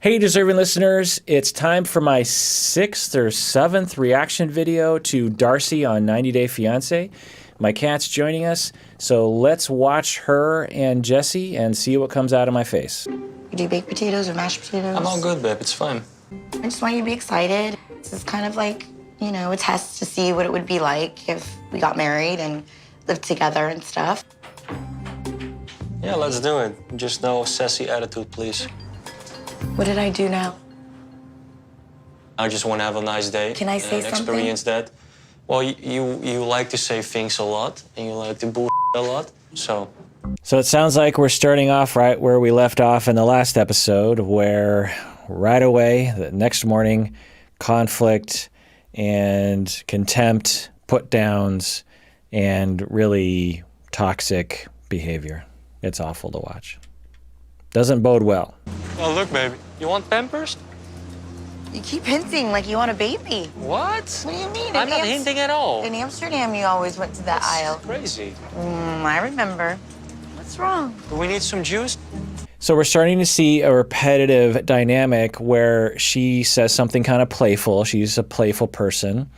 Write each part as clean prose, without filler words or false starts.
Hey, deserving listeners, it's time for my 6th or 7th reaction video to Darcy on 90 Day Fiancé. My cat's joining us, so let's watch her and Jesse and see what comes out of my face. You do baked potatoes or mashed potatoes? I'm all good, babe. It's fine. I just want you to be excited. This is kind of like, you know, a test to see what it would be like if we got married and lived together and stuff. Yeah, let's do it. Just no sassy attitude, please. What did I do now? I just want to have a nice day. Can I say and something? Experience that. Well, you like to say things a lot, and you like to bull a lot, so. So it sounds like we're starting off right where we left off in the last episode, where right away, the next morning, conflict and contempt, put-downs, and really toxic behavior. It's awful to watch. Doesn't bode well. Oh, look, baby. You want Pampers? You keep hinting like you want a baby. What? What do you mean? I'm not hinting at all. In Amsterdam, you always went to that aisle. Crazy. I remember. What's wrong? Do we need some juice? So we're starting to see a repetitive dynamic where she says something kind of playful. She's a playful person.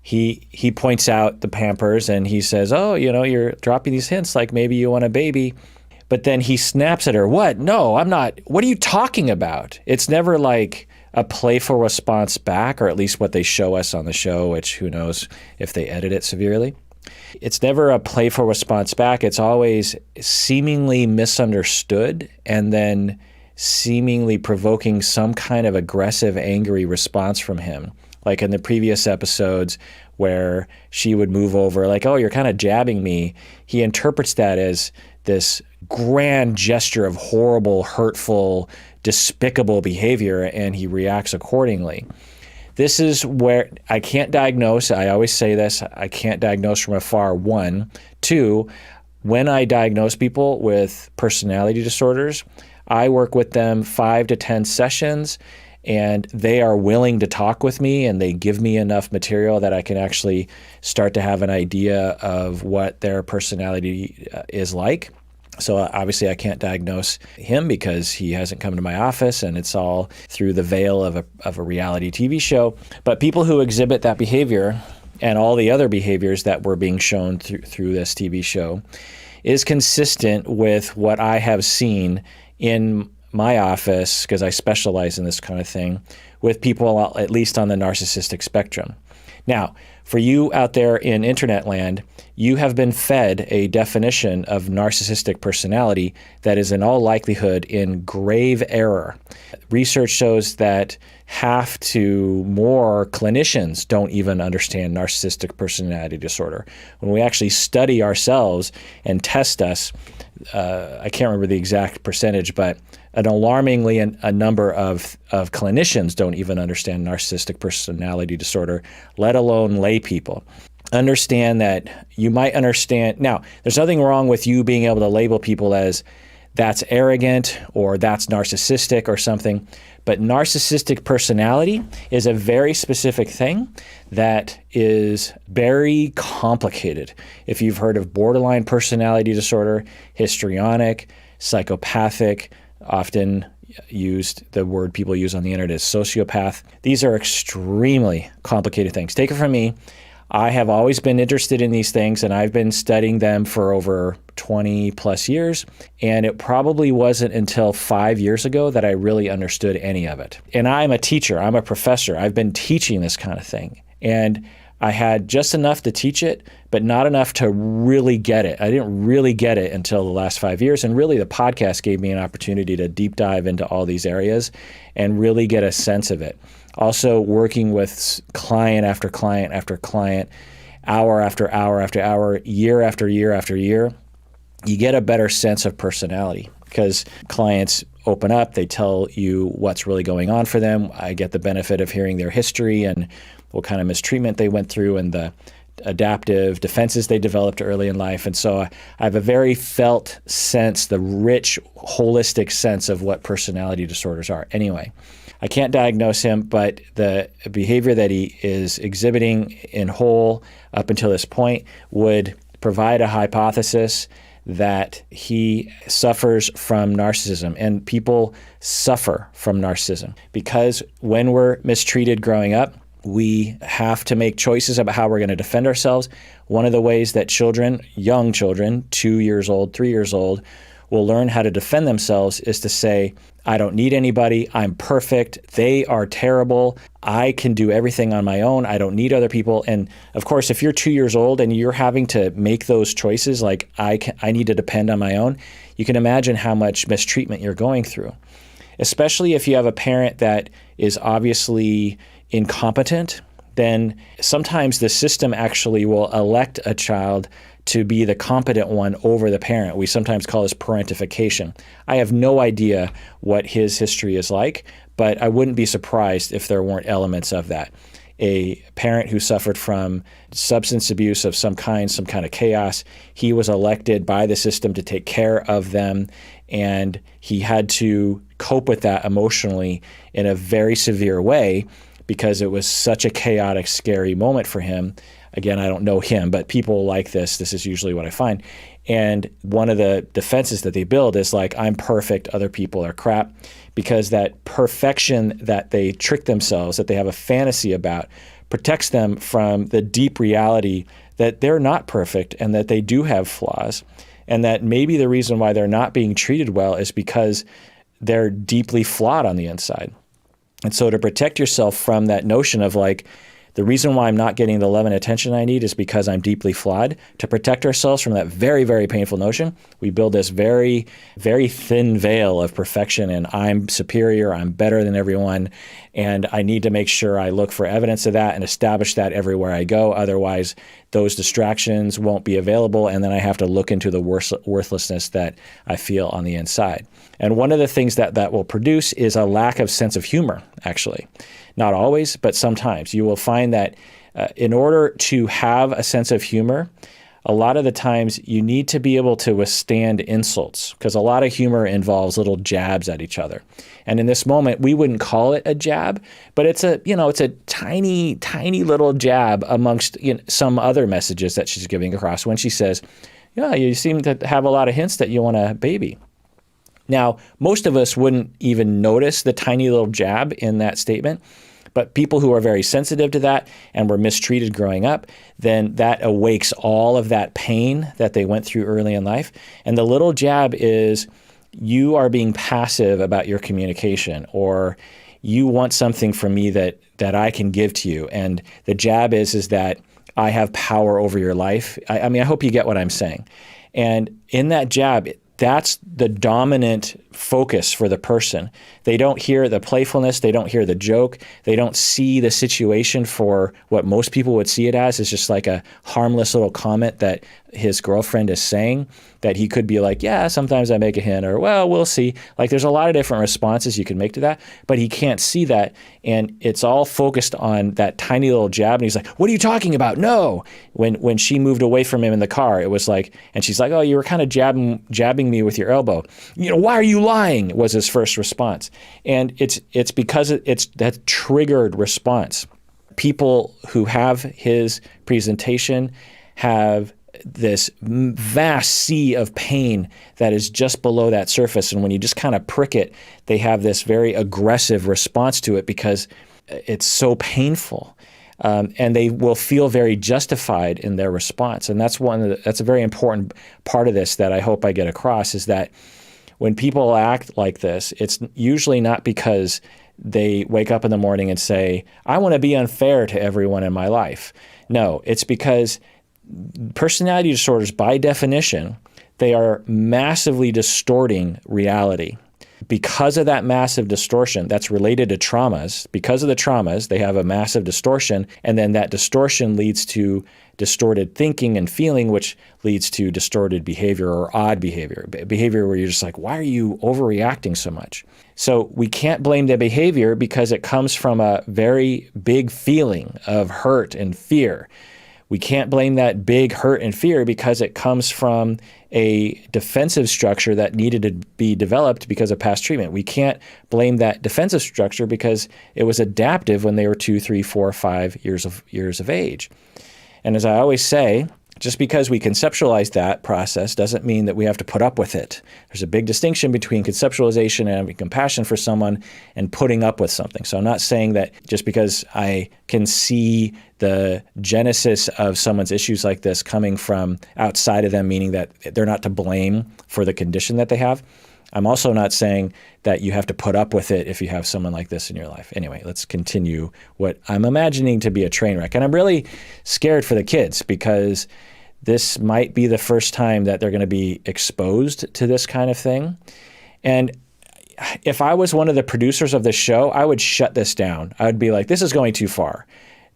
He points out the Pampers and he says, oh, you know, you're dropping these hints like maybe you want a baby. But then he snaps at her. What? No, I'm not. What are you talking about? It's never like a playful response back, or at least what they show us on the show, which who knows if they edit it severely. It's never a playful response back. It's always seemingly misunderstood and then seemingly provoking some kind of aggressive, angry response from him. Like in the previous episodes where she would move over, like, oh, you're kind of jabbing me. He interprets that as this grand gesture of horrible, hurtful, despicable behavior, and he reacts accordingly. This is where I can't diagnose. I always say this. I can't diagnose from afar, 1. 2, when I diagnose people with personality disorders, I work with them 5 to 10 sessions, and they are willing to talk with me, and they give me enough material that I can actually start to have an idea of what their personality is like. So obviously I can't diagnose him because he hasn't come to my office, and it's all through the veil of a reality TV show. But people who exhibit that behavior and all the other behaviors that were being shown through this TV show is consistent with what I have seen in my office, because I specialize in this kind of thing, with people at least on the narcissistic spectrum. Now, for you out there in internet land, you have been fed a definition of narcissistic personality that is in all likelihood in grave error. Research shows that half to more clinicians don't even understand narcissistic personality disorder. When we actually study ourselves and test us, I can't remember the exact percentage, but an alarmingly a number of clinicians don't even understand narcissistic personality disorder, let alone lay people. Understand that you might understand. Now, there's nothing wrong with you being able to label people as that's arrogant or that's narcissistic or something, but narcissistic personality is a very specific thing that is very complicated. If you've heard of borderline personality disorder, histrionic, psychopathic, often used, the word people use on the internet is sociopath. These are extremely complicated things. Take it from me. I have always been interested in these things, and I've been studying them for over 20 plus years. And it probably wasn't until 5 years ago that I really understood any of it. And I'm a teacher. I'm a professor. I've been teaching this kind of thing. And I had just enough to teach it, but not enough to really get it. I didn't really get it until the last 5 years. And really, the podcast gave me an opportunity to deep dive into all these areas and really get a sense of it. Also, working with client after client after client, hour after hour after hour, year after year after year, you get a better sense of personality because clients open up, they tell you what's really going on for them. I get the benefit of hearing their history and what kind of mistreatment they went through and the adaptive defenses they developed early in life. And so I have a very felt sense, the rich, holistic sense of what personality disorders are. Anyway, I can't diagnose him, but the behavior that he is exhibiting in whole up until this point would provide a hypothesis that he suffers from narcissism, and people suffer from narcissism because when we're mistreated growing up, we have to make choices about how we're going to defend ourselves. One of the ways that children, young children, 2 years old, 3 years old, will learn how to defend themselves is to say, I don't need anybody. I'm perfect. They are terrible. I can do everything on my own. I don't need other people. And of course, if you're 2 years old and you're having to make those choices, like I need to depend on my own, you can imagine how much mistreatment you're going through, especially if you have a parent that is obviously incompetent. Then sometimes the system actually will elect a child to be the competent one over the parent. We sometimes call this parentification. I have no idea what his history is like, but I wouldn't be surprised if there weren't elements of that. A parent who suffered from substance abuse of some kind of chaos, he was elected by the system to take care of them, and he had to cope with that emotionally in a very severe way because it was such a chaotic, scary moment for him. Again, I don't know him, but people like this is usually what I find. And one of the defenses that they build is like, I'm perfect, other people are crap, because that perfection that they trick themselves, that they have a fantasy about, protects them from the deep reality that they're not perfect and that they do have flaws, and that maybe the reason why they're not being treated well is because they're deeply flawed on the inside. And so to protect yourself from that notion of like, the reason why I'm not getting the love and attention I need is because I'm deeply flawed. To protect ourselves from that very, very painful notion, we build this very, very thin veil of perfection, and I'm superior, I'm better than everyone, and I need to make sure I look for evidence of that and establish that everywhere I go. Otherwise, those distractions won't be available, and then I have to look into the worthlessness that I feel on the inside. And one of the things that will produce is a lack of sense of humor, actually. Not always, but sometimes. You will find that in order to have a sense of humor, a lot of the times you need to be able to withstand insults, because a lot of humor involves little jabs at each other. And in this moment, we wouldn't call it a jab, but it's a tiny, tiny little jab amongst some other messages that she's giving across when she says, yeah, you seem to have a lot of hints that you want a baby. Now, most of us wouldn't even notice the tiny little jab in that statement, but people who are very sensitive to that and were mistreated growing up, then that awakes all of that pain that they went through early in life. And the little jab is, you are being passive about your communication, or you want something from me that I can give to you. And the jab is that I have power over your life. I mean, I hope you get what I'm saying. And in that jab, that's the dominant focus for the person. They don't hear the playfulness. They don't hear the joke. They don't see the situation for what most people would see it as. It's just like a harmless little comment that his girlfriend is saying, that he could be like, yeah, sometimes I make a hint, or, well, we'll see. Like, there's a lot of different responses you can make to that, but he can't see that. And it's all focused on that tiny little jab. And he's like, what are you talking about? No. When she moved away from him in the car, it was like, and she's like, oh, you were kind of jabbing me with your elbow. Why are you lying? Was his first response. And it's because it's that triggered response. People who have his presentation have this vast sea of pain that is just below that surface. And when you just kind of prick it, they have this very aggressive response to it because it's so painful. And they will feel very justified in their response. And that's that's a very important part of this that I hope I get across, is that when people act like this, it's usually not because they wake up in the morning and say, I want to be unfair to everyone in my life. No, it's because personality disorders, by definition, they are massively distorting reality. Because of that massive distortion that's related to traumas, because of the traumas, they have a massive distortion, and then that distortion leads to distorted thinking and feeling, which leads to distorted behavior or odd behavior where you're just like, why are you overreacting so much? So we can't blame the behavior because it comes from a very big feeling of hurt and fear. We can't blame that big hurt and fear because it comes from a defensive structure that needed to be developed because of past treatment. We can't blame that defensive structure because it was adaptive when they were 2, 3, 4, 5 years of age. And as I always say, Just because we conceptualize that process doesn't mean that we have to put up with it. There's a big distinction between conceptualization and having compassion for someone and putting up with something. So I'm not saying that just because I can see the genesis of someone's issues like this coming from outside of them, meaning that they're not to blame for the condition that they have. I'm also not saying that you have to put up with it if you have someone like this in your life. Anyway, let's continue what I'm imagining to be a train wreck. And I'm really scared for the kids because this might be the first time that they're going to be exposed to this kind of thing. And if I was one of the producers of this show, I would shut this down. I would be like, this is going too far.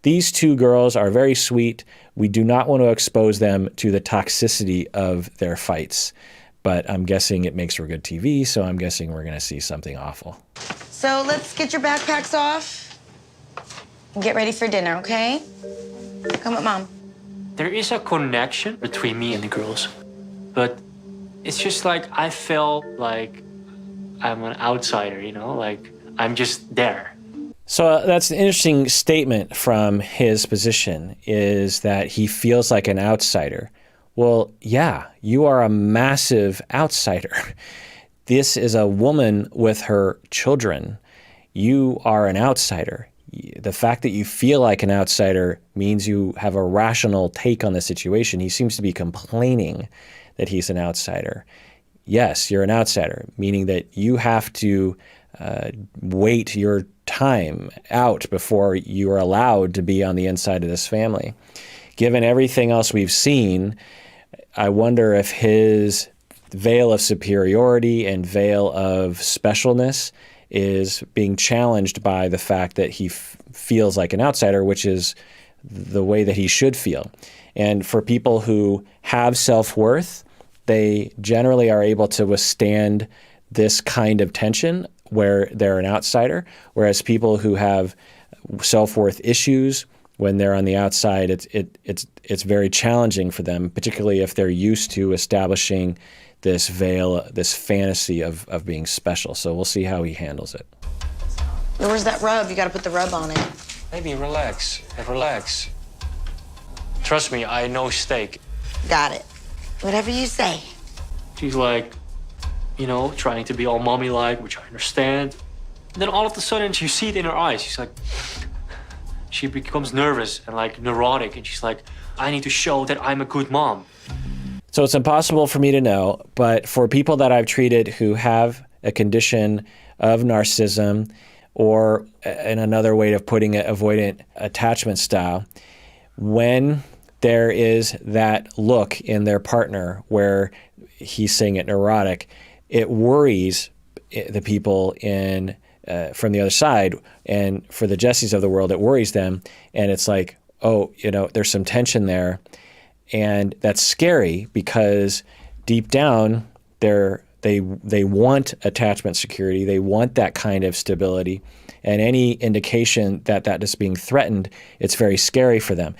These two girls are very sweet. We do not want to expose them to the toxicity of their fights. But I'm guessing it makes for good TV, so I'm guessing we're going to see something awful. So let's get your backpacks off and get ready for dinner, okay? Come with Mom. There is a connection between me and the girls, but it's just like I felt like I'm an outsider, you know, like I'm just there. So that's an interesting statement from his position, is that he feels like an outsider. Well, yeah, you are a massive outsider. This is a woman with her children. You are an outsider. The fact that you feel like an outsider means you have a rational take on the situation. He seems to be complaining that he's an outsider. Yes, you're an outsider, meaning that you have to wait your time out before you are allowed to be on the inside of this family. Given everything else we've seen, I wonder if his veil of superiority and veil of specialness is being challenged by the fact that he feels like an outsider, which is the way that he should feel. And for people who have self-worth, they generally are able to withstand this kind of tension where they're an outsider, whereas people who have self-worth issues, when they're on the outside, it's very challenging for them, particularly if they're used to establishing this veil, this fantasy of being special. So we'll see how he handles it. Where's that rub? You got to put the rub on it. Baby, relax. Relax. Trust me, I know steak. Got it. Whatever you say. She's like, you know, trying to be all mommy-like, which I understand. And then all of a sudden, you see it in her eyes. She's like, she becomes nervous and like neurotic, and she's like, I need to show that I'm a good mom. So it's impossible for me to know, but for people that I've treated who have a condition of narcissism, or in another way of putting it, avoidant attachment style, when there is that look in their partner where he's saying it neurotic, it worries the people in from the other side. And for the Jessies of the world, it worries them. And it's like, oh, you know, there's some tension there. And that's scary because deep down, they want attachment security. They want that kind of stability. And any indication that that is being threatened, it's very scary for them.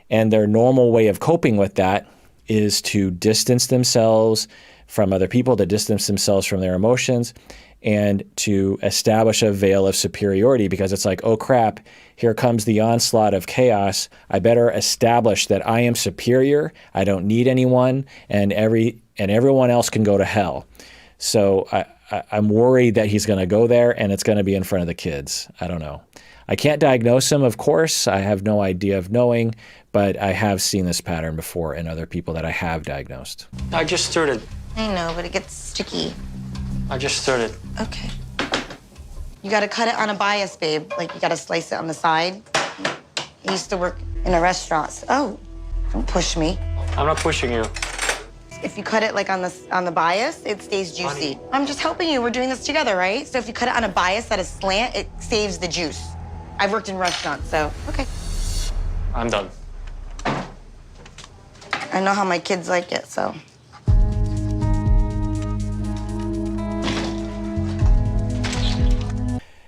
And their normal way of coping with that is to distance themselves from other people, to distance themselves from their emotions, and to establish a veil of superiority, because it's like, oh crap, here comes the onslaught of chaos. I better establish that I am superior. I don't need anyone, and everyone else can go to hell. So I'm worried that he's going to go there, and it's going to be in front of the kids. I don't know. I can't diagnose him, of course. I have no idea of knowing, but I have seen this pattern before in other people that I have diagnosed. I just stirred it. I know, but it gets sticky. I just stirred it. Okay. You gotta cut it on a bias, babe. Like, you gotta slice it on the side. I used to work in a restaurant. Oh, don't push me. I'm not pushing you. If you cut it like on the bias, it stays juicy. Honey. I'm just helping you. We're doing this together, right? So if you cut it on a bias at a slant, it saves the juice. I've worked in restaurants, so okay. I'm done. I know how my kids like it, so.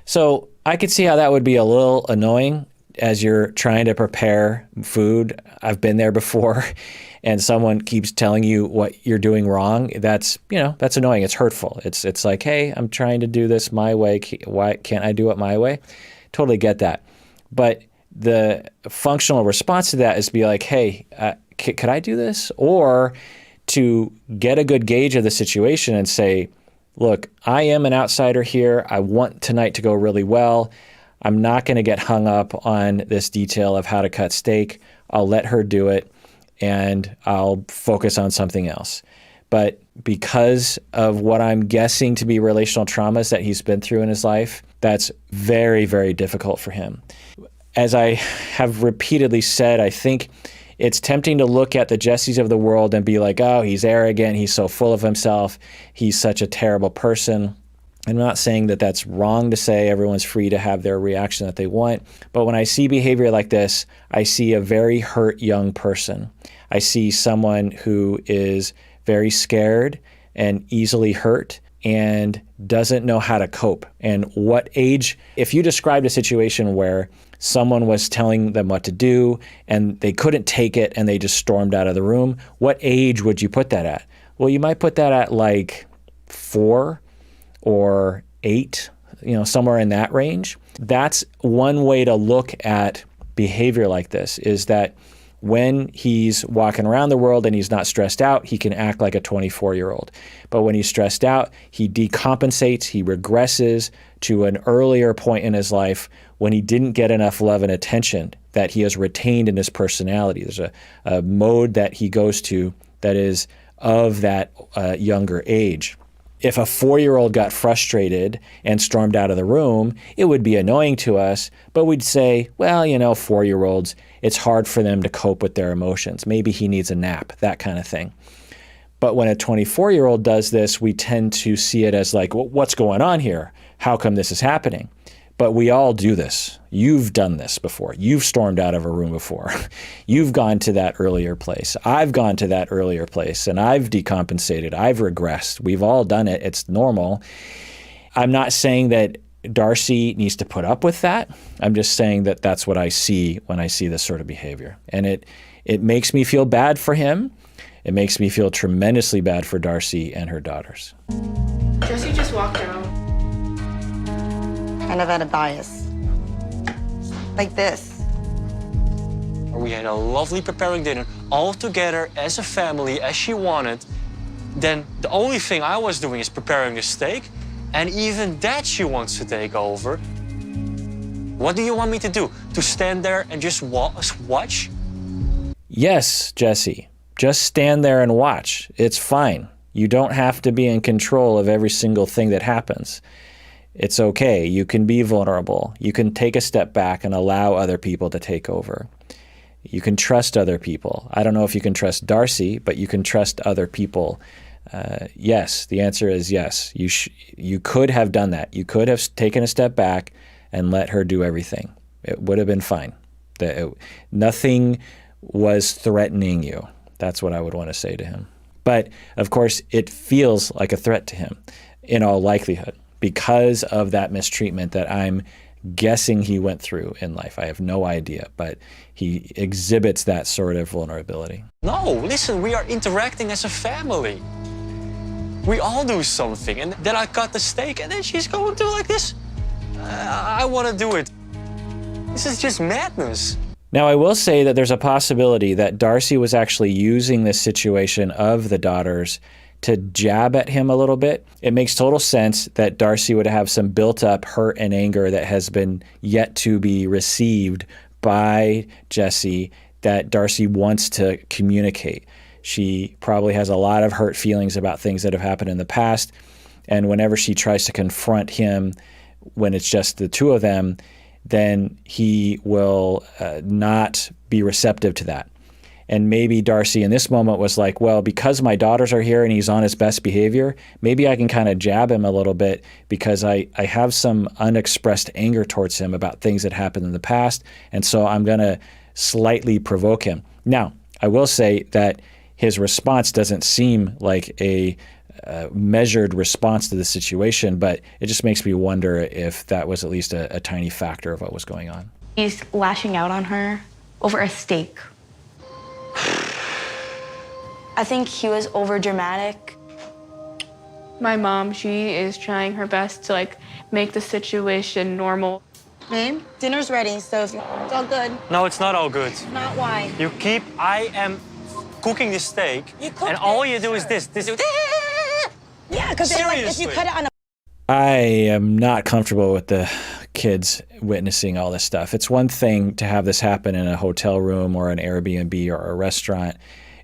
So I could see how that would be a little annoying as you're trying to prepare food. I've been there before, and someone keeps telling you what you're doing wrong. That's annoying. It's hurtful. It's like, hey, I'm trying to do this my way. Why can't I do it my way? Totally get that. But the functional response to that is to be like, hey, could I do this? Or to get a good gauge of the situation and say, look, I am an outsider here. I want tonight to go really well. I'm not going to get hung up on this detail of how to cut steak. I'll let her do it, and I'll focus on something else. But because of what I'm guessing to be relational traumas that he's been through in his life, that's very, very difficult for him. As I have repeatedly said, I think it's tempting to look at the Jessies of the world and be like, oh, he's arrogant, he's so full of himself, he's such a terrible person. I'm not saying that that's wrong to say. Everyone's free to have their reaction that they want. But when I see behavior like this, I see a very hurt young person. I see someone who is very scared and easily hurt and doesn't know how to cope. And what age, if you described a situation where someone was telling them what to do and they couldn't take it and they just stormed out of the room, what age would you put that at? Well, you might put that at like 4 or 8, somewhere in that range. That's one way to look at behavior like this, is that when he's walking around the world and he's not stressed out, he can act like a 24-year-old. But when he's stressed out, he decompensates, he regresses to an earlier point in his life when he didn't get enough love and attention that he has retained in his personality. There's a mode that he goes to that is of that younger age. If a 4-year-old got frustrated and stormed out of the room, it would be annoying to us, but we'd say, well, 4-year-olds, it's hard for them to cope with their emotions. Maybe he needs a nap, that kind of thing. But when a 24-year-old does this, we tend to see it as like, well, what's going on here? How come this is happening? But we all do this. You've done this before. You've stormed out of a room before. You've gone to that earlier place. I've gone to that earlier place, and I've decompensated. I've regressed. We've all done it. It's normal. I'm not saying that Darcy needs to put up with that. I'm just saying that that's what I see when I see this sort of behavior. And it makes me feel bad for him. It makes me feel tremendously bad for Darcy and her daughters. Jesse just walked out. Kind of at a bias. Like this. We had a lovely preparing dinner all together as a family, as she wanted. Then the only thing I was doing is preparing the steak, and even that she wants to take over. What do you want me to do? To stand there and just watch? Yes, Jesse. Just stand there and watch. It's fine. You don't have to be in control of every single thing that happens. It's okay. You can be vulnerable. You can take a step back and allow other people to take over. You can trust other people. I don't know if you can trust Darcy, but you can trust other people. Yes, the answer is yes. You could have done that. You could have taken a step back and let her do everything. It would have been fine. Nothing was threatening you. That's what I would want to say to him. But, of course, it feels like a threat to him in all likelihood, because of that mistreatment that I'm guessing he went through in life. I have no idea, but he exhibits that sort of vulnerability. No, listen, we are interacting as a family. We all do something, and then I cut the steak, and then she's going to like this. I want to do it. This is just madness. Now, I will say that there's a possibility that Darcy was actually using this situation of the daughters to jab at him a little bit. It makes total sense that Darcy would have some built-up hurt and anger that has been yet to be received by Jesse that Darcy wants to communicate. She probably has a lot of hurt feelings about things that have happened in the past, and whenever she tries to confront him when it's just the two of them, then he will not be receptive to that. And maybe Darcy in this moment was like, well, because my daughters are here and he's on his best behavior, maybe I can kind of jab him a little bit because I have some unexpressed anger towards him about things that happened in the past. And so I'm going to slightly provoke him. Now, I will say that his response doesn't seem like a measured response to the situation, but it just makes me wonder if that was at least a tiny factor of what was going on. He's lashing out on her over a steak. I think he was over dramatic. My mom, she is trying her best to like make the situation normal. Babe, dinner's ready, so it's all good. No, it's not all good. Not why. I am cooking the steak, You cooked and all it, you do is sure. this. Yeah, because like, if you cut it on a I am not comfortable with the kids witnessing all this stuff. It's one thing to have this happen in a hotel room or an Airbnb or a restaurant.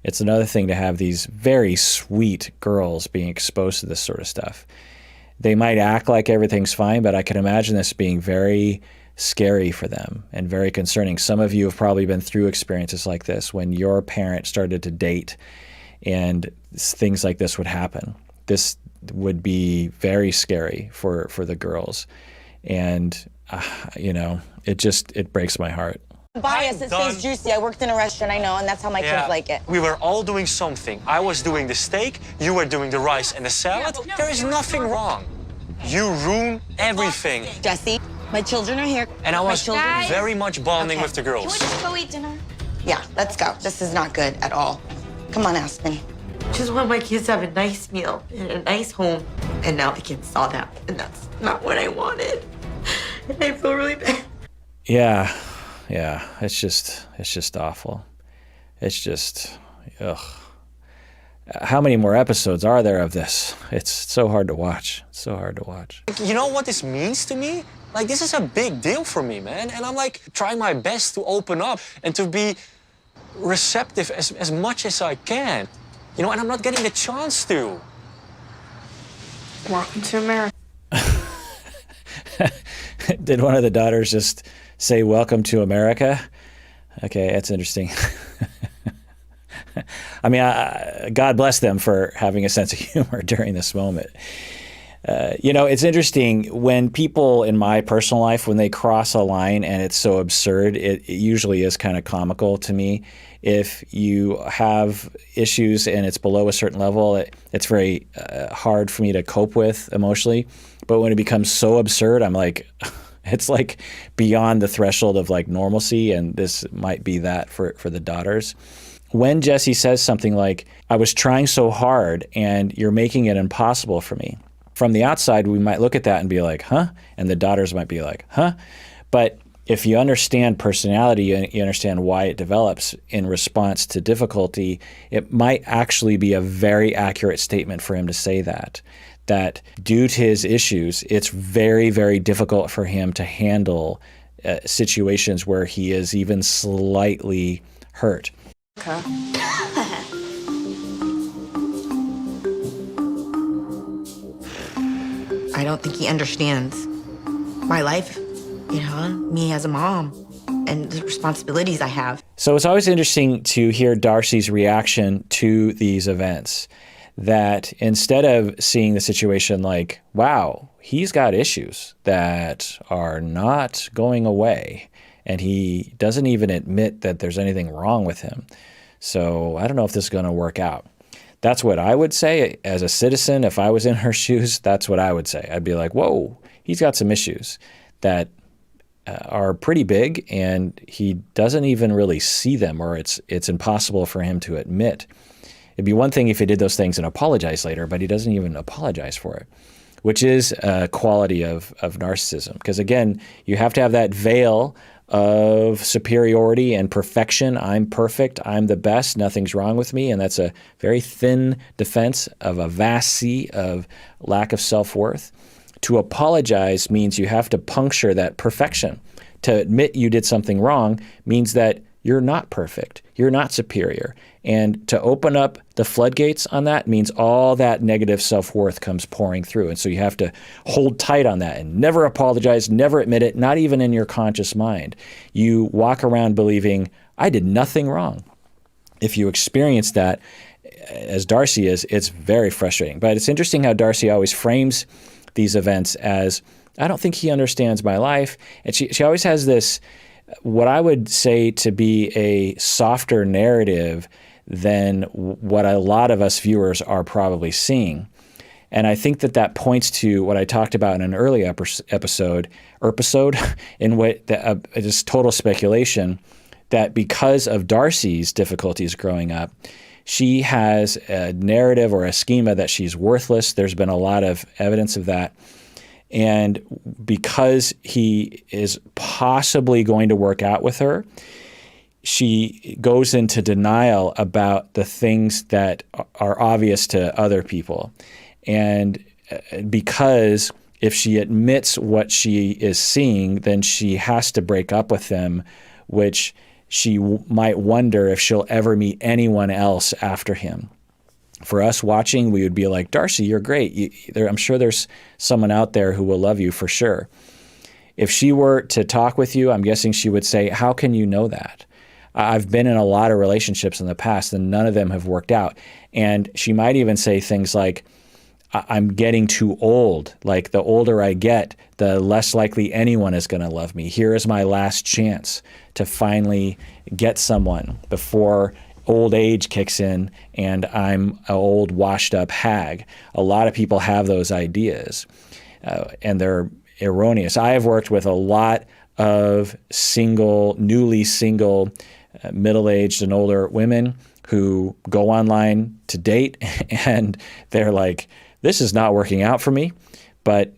It's another thing to have these very sweet girls being exposed to this sort of stuff. They might act like everything's fine, but I can imagine this being very scary for them and very concerning. Some of you have probably been through experiences like this when your parent started to date and things like this would happen. This would be very scary for the girls. And, it breaks my heart. bias that says juicy. I worked in a restaurant, I know, and that's how my kids like it. We were all doing something. I was doing the steak, you were doing the rice and the salad. There is nothing wrong. You ruin everything. Jesse, my children are here. And I was children- very much bonding with the Can we girls. just go eat dinner? Yeah, let's go. This is not good at all. Come on, Aspen. Just want my kids to have a nice meal in a nice home. And now the kids saw that, and that's not what I wanted. And I feel really bad. Yeah, it's just awful. It's just, ugh. How many more episodes are there of this? It's so hard to watch. It's so hard to watch. You know what this means to me? Like, this is a big deal for me, man. And I'm like trying my best to open up and to be receptive as much as I can. And I'm not getting the chance to. Welcome to America. Did one of the daughters just say, "Welcome to America"? Okay, that's interesting. I mean, God bless them for having a sense of humor during this moment. It's interesting when people in my personal life, when they cross a line and it's so absurd, it usually is kind of comical to me. If you have issues and it's below a certain level, it's very hard for me to cope with emotionally. But when it becomes so absurd, I'm like, it's like beyond the threshold of like normalcy, and this might be that for the daughters. When Jesse says something like, "I was trying so hard and you're making it impossible for me." From the outside, we might look at that and be like, huh? And the daughters might be like, huh? But if you understand personality, you understand why it develops in response to difficulty, it might actually be a very accurate statement for him to say that due to his issues, it's very, very difficult for him to handle situations where he is even slightly hurt. I don't think he understands my life, me as a mom, and the responsibilities I have. So it's always interesting to hear Darcy's reaction to these events, that instead of seeing the situation like, wow, he's got issues that are not going away, and he doesn't even admit that there's anything wrong with him. So I don't know if this is going to work out. That's what I would say as a citizen. If I was in her shoes, that's what I would say. I'd be like, whoa, he's got some issues that are pretty big, and he doesn't even really see them, or it's impossible for him to admit. It'd be one thing if he did those things and apologized later, but he doesn't even apologize for it, which is a quality of narcissism. Because again, you have to have that veil of superiority and perfection. I'm perfect. I'm the best. Nothing's wrong with me. And that's a very thin defense of a vast sea of lack of self-worth. To apologize means you have to puncture that perfection. To admit you did something wrong means that you're not perfect. You're not superior. And to open up the floodgates on that means all that negative self-worth comes pouring through. And so you have to hold tight on that and never apologize, never admit it, not even in your conscious mind. You walk around believing, I did nothing wrong. If you experience that, as Darcy is, it's very frustrating. But it's interesting how Darcy always frames these events as, I don't think he understands my life. And she always has this, what I would say to be a softer narrative than what a lot of us viewers are probably seeing. And I think that points to what I talked about in an early episode, in what just total speculation, that because of Darcy's difficulties growing up, she has a narrative or a schema that she's worthless. There's been a lot of evidence of that. And because he is possibly going to work out with her, she goes into denial about the things that are obvious to other people. And because if she admits what she is seeing, then she has to break up with him, which she might wonder if she'll ever meet anyone else after him. For us watching, we would be like, Darcy, you're great. I'm sure there's someone out there who will love you for sure. If she were to talk with you, I'm guessing she would say, how can you know that? I've been in a lot of relationships in the past and none of them have worked out. And she might even say things like, I'm getting too old. Like the older I get, the less likely anyone is going to love me. Here is my last chance to finally get someone before old age kicks in and I'm an old washed up hag. A lot of people have those ideas and they're erroneous. I have worked with a lot of newly single, middle-aged and older women who go online to date and they're like, this is not working out for me, but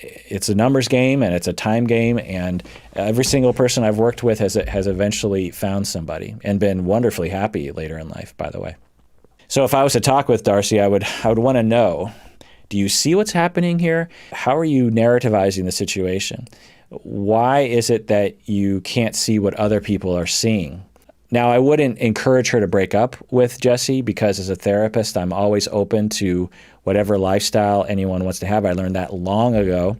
it's a numbers game and it's a time game, and every single person I've worked with has eventually found somebody and been wonderfully happy later in life, by the way. So if I was to talk with Darcy, I would want to know, do you see what's happening here? How are you narrativizing the situation? Why is it that you can't see what other people are seeing? Now, I wouldn't encourage her to break up with Jesse because as a therapist, I'm always open to whatever lifestyle anyone wants to have. I learned that long ago,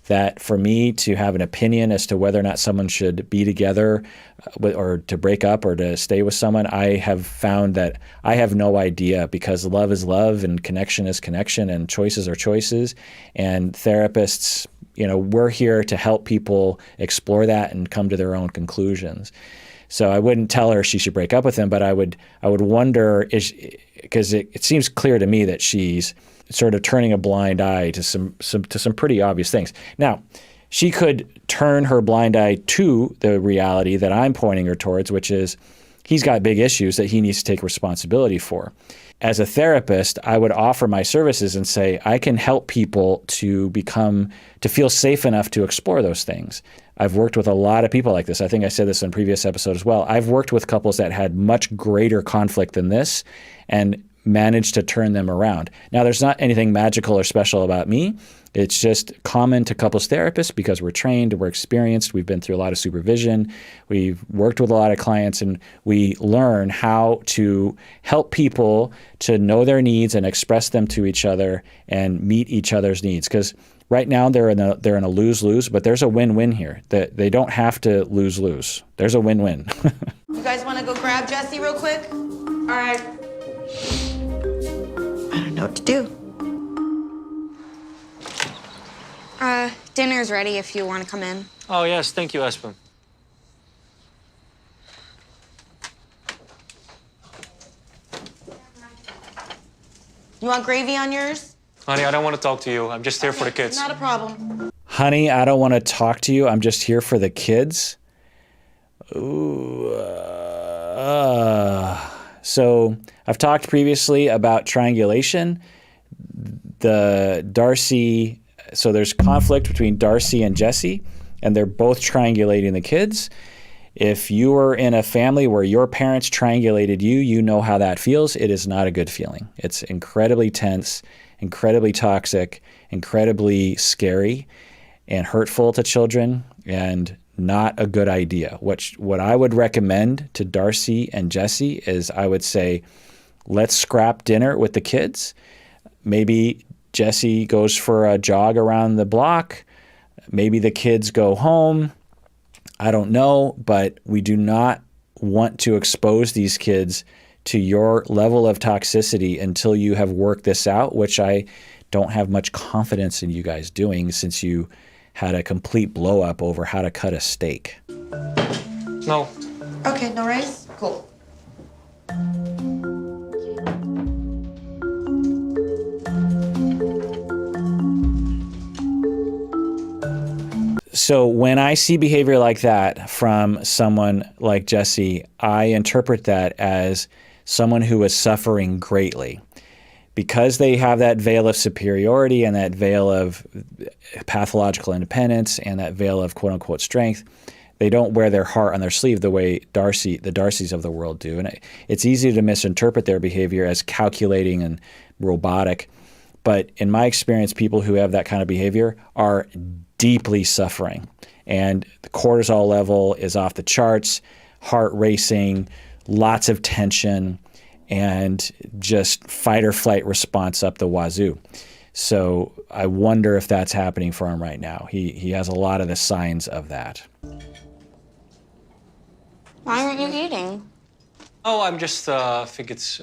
that for me to have an opinion as to whether or not someone should be together or to break up or to stay with someone, I have found that I have no idea, because love is love and connection is connection and choices are choices. And therapists, we're here to help people explore that and come to their own conclusions. So I wouldn't tell her she should break up with him, but I would wonder, because it seems clear to me that she's sort of turning a blind eye to some pretty obvious things. Now, she could turn her blind eye to the reality that I'm pointing her towards, which is he's got big issues that he needs to take responsibility for. As a therapist, I would offer my services and say, I can help people to feel safe enough to explore those things. I've worked with a lot of people like this. I think I said this in a previous episode as well. I've worked with couples that had much greater conflict than this and managed to turn them around. Now, there's not anything magical or special about me. It's just common to couples therapists because we're trained, we're experienced, we've been through a lot of supervision, we've worked with a lot of clients, and we learn how to help people to know their needs and express them to each other and meet each other's needs. Because right now they're in a lose-lose, but there's a win-win here. That they don't have to lose-lose. There's a win-win. You guys want to go grab Jesse real quick? All right. I don't know what to do. Dinner's ready if you want to come in. Oh, yes, thank you, Espen. You want gravy on yours? Honey, I don't want to talk to you. I'm just here for the kids. Not a problem. Honey, I don't want to talk to you. I'm just here for the kids. Ooh. So I've talked previously about triangulation. So there's conflict between Darcy and Jesse, and they're both triangulating the kids. If you were in a family where your parents triangulated you, you know how that feels. It is not a good feeling. It's incredibly tense, incredibly toxic, incredibly scary, and hurtful to children, and not a good idea. What I would recommend to Darcy and Jesse is I would say, let's scrap dinner with the kids. Maybe Jesse goes for a jog around the block. Maybe the kids go home. I don't know, but we do not want to expose these kids to your level of toxicity until you have worked this out, which I don't have much confidence in you guys doing since you had a complete blow up over how to cut a steak. No. Okay, no rice? Cool. So when I see behavior like that from someone like Jesse, I interpret that as someone who is suffering greatly. Because they have that veil of superiority and that veil of pathological independence and that veil of quote-unquote strength, They don't wear their heart on their sleeve the way the Darcys of the world do. And it's easy to misinterpret their behavior as calculating and robotic. But in my experience, people who have that kind of behavior are deeply suffering. And the cortisol level is off the charts, heart racing, lots of tension, and just fight or flight response up the wazoo. So I wonder if that's happening for him right now. He has a lot of the signs of that. Why aren't you eating? Oh, I'm just, think it's,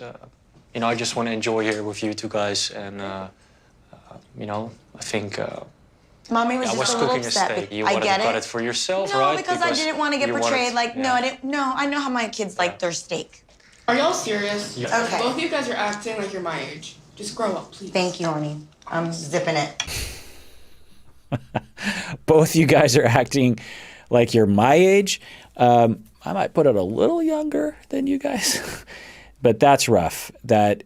I just want to enjoy here with you two guys. And, I think Mommy was I just was a little cooking a upset. steak. You I wanted get to cut it. it for yourself, No, right? because I didn't want to get you portrayed wanted- no, yeah. I didn't. No, I know how my kids like their steak. Are y'all serious? Yeah. Okay. Both of you guys are acting like you're my age. Just grow up, please. Thank you, honey. I'm zipping it. Both you guys are acting like you're my age. I might put it a little younger than you guys. But that's rough, that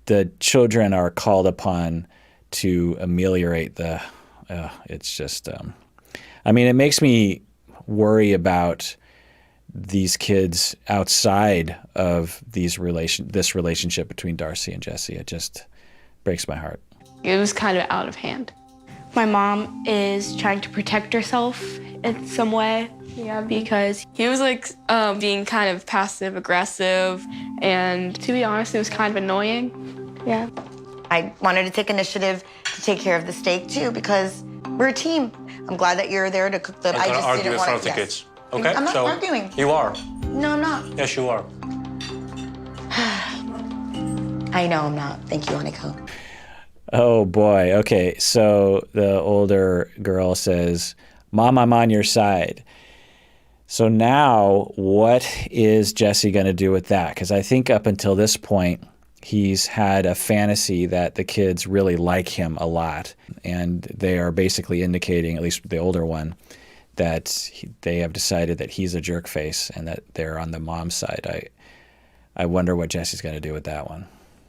the children are called upon to ameliorate the, it's just, it makes me worry about these kids outside of this relationship between Darcy and Jesse. It just breaks my heart. It was kind of out of hand. My mom is trying to protect herself in some way. Yeah, because he was like being kind of passive aggressive, and to be honest, it was kind of annoying. Yeah. I wanted to take initiative to take care of the steak too because we're a team. I'm glad that you're there to cook the. I'm I gonna just argue didn't in want front of the yes. kids. Okay? I'm not so arguing. You are. No, I'm not. Yes, you are. I know I'm not. Thank you, Aniko. Oh boy. Okay. So the older girl says, "Mom, I'm on your side." So now what is Jesse going to do with that? Because I think up until this point, he's had a fantasy that the kids really like him a lot. And they are basically indicating, at least the older one, that they have decided that he's a jerk face and that they're on the mom's side. I wonder what Jesse's going to do with that one.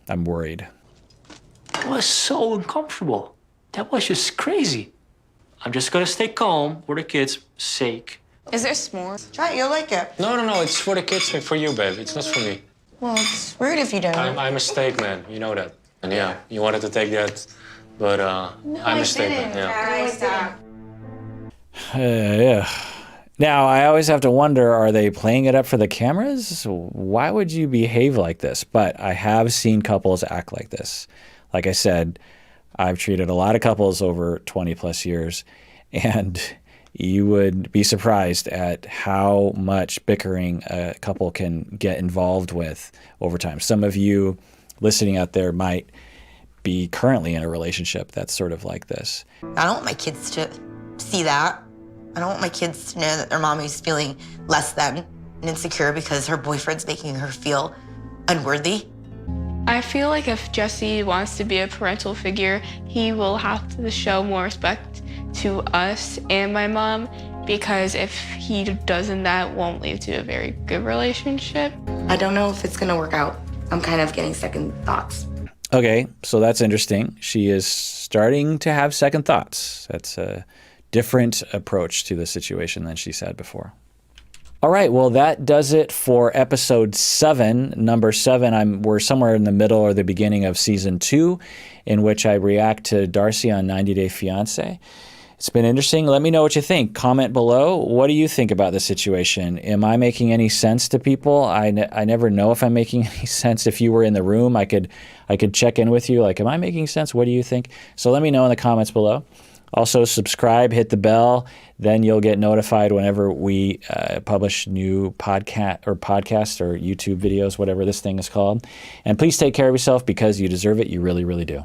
I'm worried. That was so uncomfortable. That was just crazy. I'm just gonna stay calm for the kids' sake. Is there s'mores? Try it. You'll like it. No, it's for the kids and for you, babe. It's not for me. Well, it's rude if you don't. I'm a steak man. You know that. And yeah, you wanted to take that, but I'm a steak man. Yeah. Yeah. Now, I always have to wonder, are they playing it up for the cameras? Why would you behave like this? But I have seen couples act like this. Like I said, I've treated a lot of couples over 20 plus years, and you would be surprised at how much bickering a couple can get involved with over time. Some of you listening out there might be currently in a relationship that's sort of like this. I don't want my kids to see that. I don't want my kids to know that their mommy's feeling less than and insecure because her boyfriend's making her feel unworthy. I feel like if Jesse wants to be a parental figure, he will have to show more respect to us and my mom, because if he doesn't, that won't lead to a very good relationship. I don't know if it's gonna work out. I'm kind of getting second thoughts. Okay, so that's interesting. She is starting to have second thoughts. That's a different approach to the situation than she's had before. All right, well, that does it for episode 7. Number 7, we're somewhere in the middle or the beginning of season 2, in which I react to Darcy on 90 Day Fiancé. It's been interesting. Let me know what you think. Comment below. What do you think about the situation? Am I making any sense to people? I never know if I'm making any sense. If you were in the room, I could check in with you. Like, am I making sense? What do you think? So let me know in the comments below. Also, subscribe, hit the bell, then you'll get notified whenever we publish new podcast or YouTube videos, whatever this thing is called. And please take care of yourself because you deserve it. You really, really do.